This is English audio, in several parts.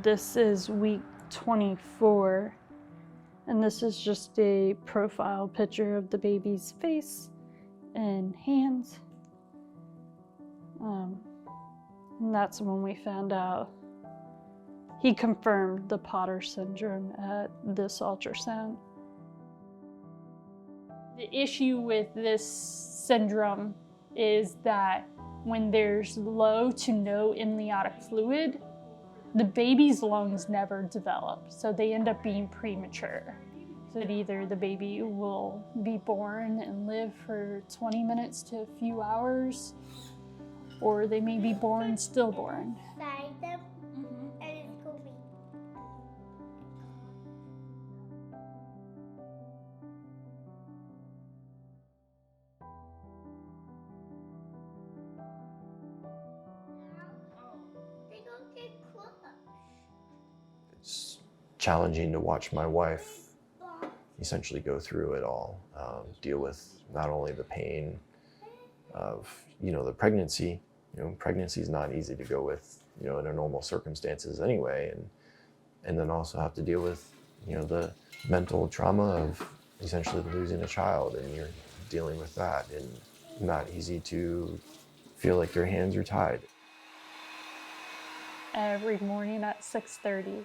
This is week 24, and this is just a profile picture of the baby's face and hands. And that's when we found out. He confirmed the Potter syndrome at this ultrasound. The issue with this syndrome is that when there's low to no amniotic fluid, the baby's lungs never develop, so they end up being premature. So either the baby will be born and live for 20 minutes to a few hours, or they may be born stillborn. It's challenging to watch my wife essentially go through it all, deal with not only the pain of, the pregnancy. Pregnancy is not easy to go with, under normal circumstances anyway, and then also have to deal with, the mental trauma of essentially losing a child, and you're dealing with that, and not easy to feel like your hands are tied. Every morning at 6:30,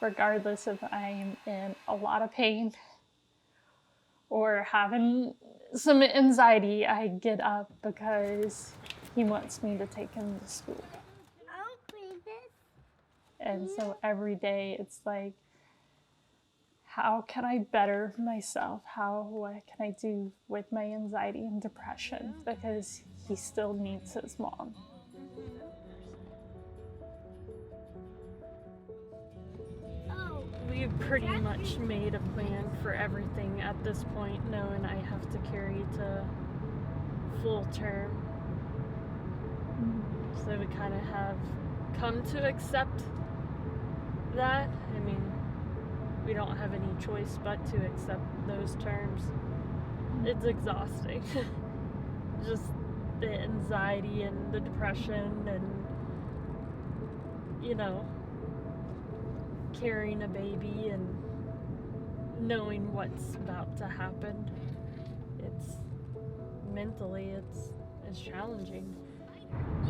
regardless if I'm in a lot of pain or having some anxiety, I get up because he wants me to take him to school. And so every day it's like, how can I better myself? What can I do with my anxiety and depression? Because he still needs his mom. We've pretty much made a plan for everything at this point, knowing I have to carry to full term. So we kind of have come to accept that. I mean, we don't have any choice but to accept those terms. It's exhausting. Just the anxiety and the depression and, carrying a baby and knowing what's about to happen. Mentally, it's challenging.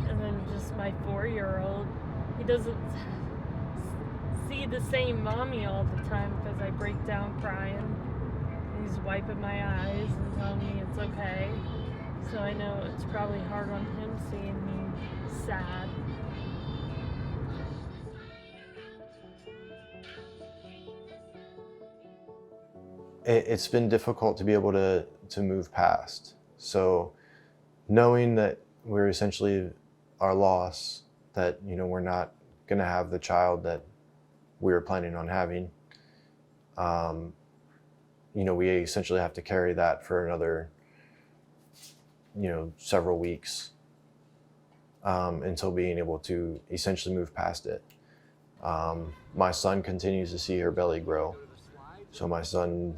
And then just my 4-year-old, he doesn't see the same mommy all the time because I break down crying. He's wiping my eyes and telling me it's okay. So I know it's probably hard on him seeing me sad. It's been difficult to be able to move past. So knowing that we're essentially our loss, that, we're not going to have the child that we were planning on having, we essentially have to carry that for another, several weeks until being able to essentially move past it. My son continues to see her belly grow. So my son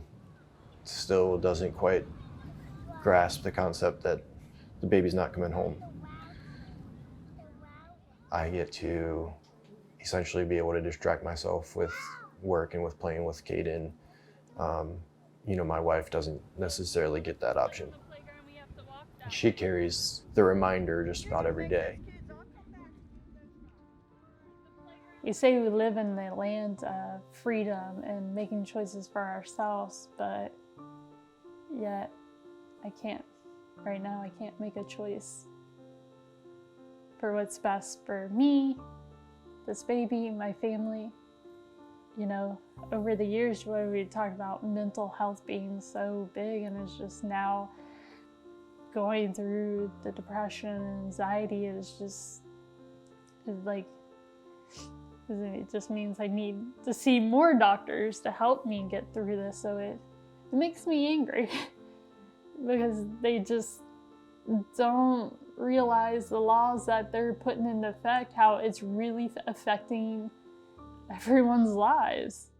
still doesn't quite grasp the concept that the baby's not coming home. I get to essentially be able to distract myself with work and with playing with Kaden. My wife doesn't necessarily get that option. She carries the reminder just about every day. You say we live in the land of freedom and making choices for ourselves, but yet right now I can't make a choice for what's best for me, this baby, my family. Over the years, we talk about mental health being so big, and it's just now going through the depression and anxiety it just means I need to see more doctors to help me get through this. So it makes me angry because they just don't realize the laws that they're putting into effect, how it's really affecting everyone's lives.